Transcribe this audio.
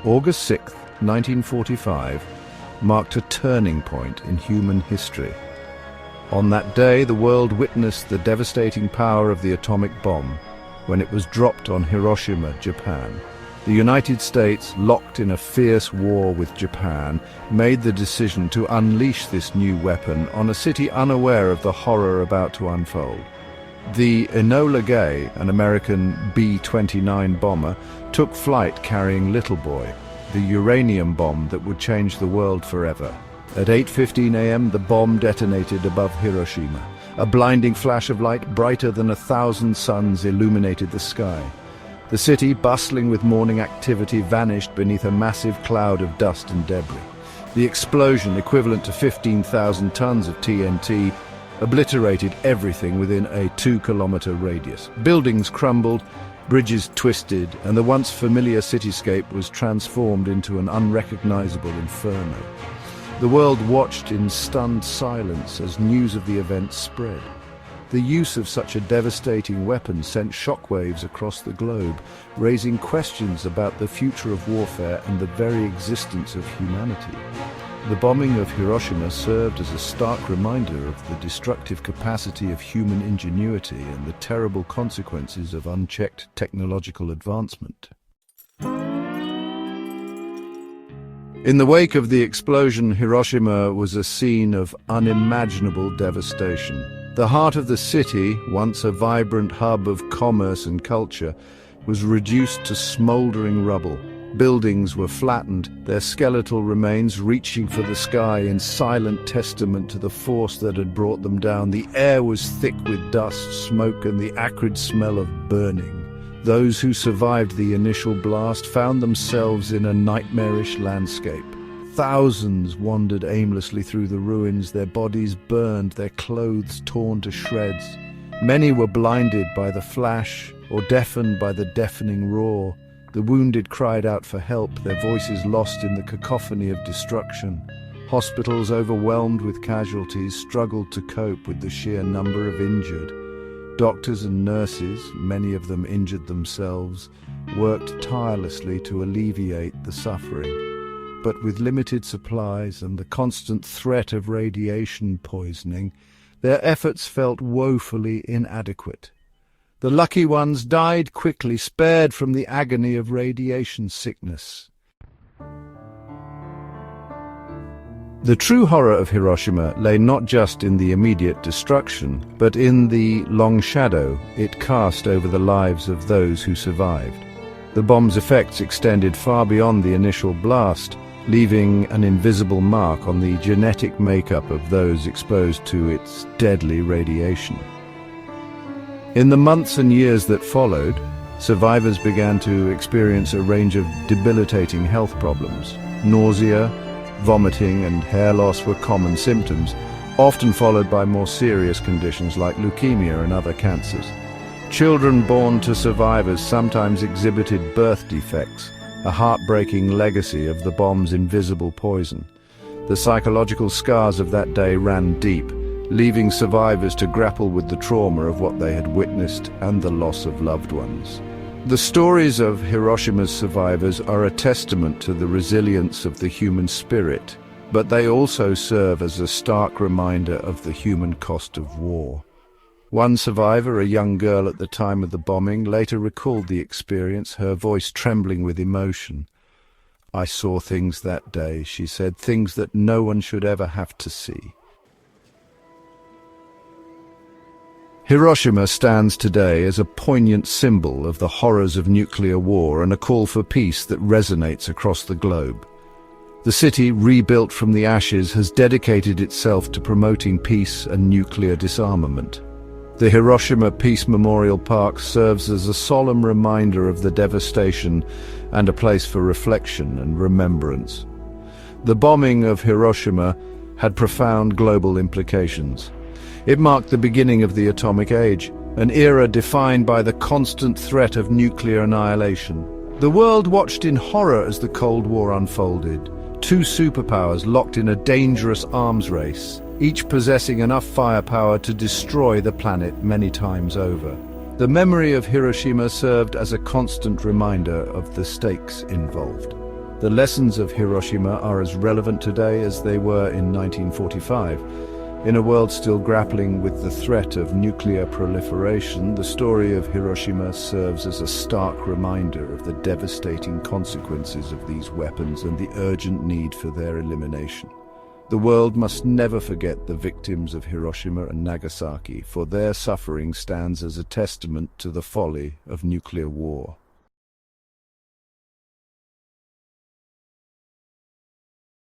August 6, 1945, marked a turning point in human history. On that day, the world witnessed the devastating power of the atomic bomb when it was dropped on Hiroshima, Japan. The United States, locked in a fierce war with Japan, made the decision to unleash this new weapon on a city unaware of the horror about to unfold. The Enola Gay, an American B-29 bomber, took flight carrying Little Boy, the uranium bomb that would change the world forever. At 8:15 a.m., the bomb detonated above Hiroshima. A blinding flash of light brighter than 1,000 suns illuminated the sky. The city, bustling with morning activity, vanished beneath a massive cloud of dust and debris. The explosion, equivalent to 15,000 tons of TNT, obliterated everything within a 2-kilometer radius. Buildings crumbled, bridges twisted, and the once familiar cityscape was transformed into an unrecognizable inferno. The world watched in stunned silence as news of the event spread. The use of such a devastating weapon sent shockwaves across the globe, raising questions about the future of warfare and the very existence of humanity. The bombing of Hiroshima served as a stark reminder of the destructive capacity of human ingenuity and the terrible consequences of unchecked technological advancement. In the wake of the explosion, Hiroshima was a scene of unimaginable devastation. The heart of the city, once a vibrant hub of commerce and culture, was reduced to smoldering rubble. Buildings were flattened, their skeletal remains reaching for the sky in silent testament to the force that had brought them down. The air was thick with dust, smoke, and the acrid smell of burning. Those who survived the initial blast found themselves in a nightmarish landscape. Thousands wandered aimlessly through the ruins, their bodies burned, their clothes torn to shreds. Many were blinded by the flash or deafened by the deafening roar. The wounded cried out for help, their voices lost in the cacophony of destruction. Hospitals, overwhelmed with casualties, struggled to cope with the sheer number of injured. Doctors and nurses, many of them injured themselves, worked tirelessly to alleviate the suffering. But with limited supplies and the constant threat of radiation poisoning, their efforts felt woefully inadequate. The lucky ones died quickly, spared from the agony of radiation sickness. The true horror of Hiroshima lay not just in the immediate destruction, but in the long shadow it cast over the lives of those who survived. The bomb's effects extended far beyond the initial blast, leaving an invisible mark on the genetic makeup of those exposed to its deadly radiation. In the months and years that followed, survivors began to experience a range of debilitating health problems. Nausea, vomiting, and hair loss were common symptoms, often followed by more serious conditions like leukemia and other cancers. Children born to survivors sometimes exhibited birth defects, a heartbreaking legacy of the bomb's invisible poison. The psychological scars of that day ran deep, leaving survivors to grapple with the trauma of what they had witnessed and the loss of loved ones. The stories of Hiroshima's survivors are a testament to the resilience of the human spirit, but they also serve as a stark reminder of the human cost of war. One survivor, a young girl at the time of the bombing, later recalled the experience, her voice trembling with emotion. "I saw things that day," she said, "things that no one should ever have to see." Hiroshima stands today as a poignant symbol of the horrors of nuclear war and a call for peace that resonates across the globe. The city, rebuilt from the ashes, has dedicated itself to promoting peace and nuclear disarmament. The Hiroshima Peace Memorial Park serves as a solemn reminder of the devastation and a place for reflection and remembrance. The bombing of Hiroshima had profound global implications. It marked the beginning of the atomic age, an era defined by the constant threat of nuclear annihilation. The world watched in horror as the Cold War unfolded. Two superpowers locked in a dangerous arms race, each possessing enough firepower to destroy the planet many times over. The memory of Hiroshima served as a constant reminder of the stakes involved. The lessons of Hiroshima are as relevant today as they were in 1945. In a world still grappling with the threat of nuclear proliferation, the story of Hiroshima serves as a stark reminder of the devastating consequences of these weapons and the urgent need for their elimination. The world must never forget the victims of Hiroshima and Nagasaki, for their suffering stands as a testament to the folly of nuclear war.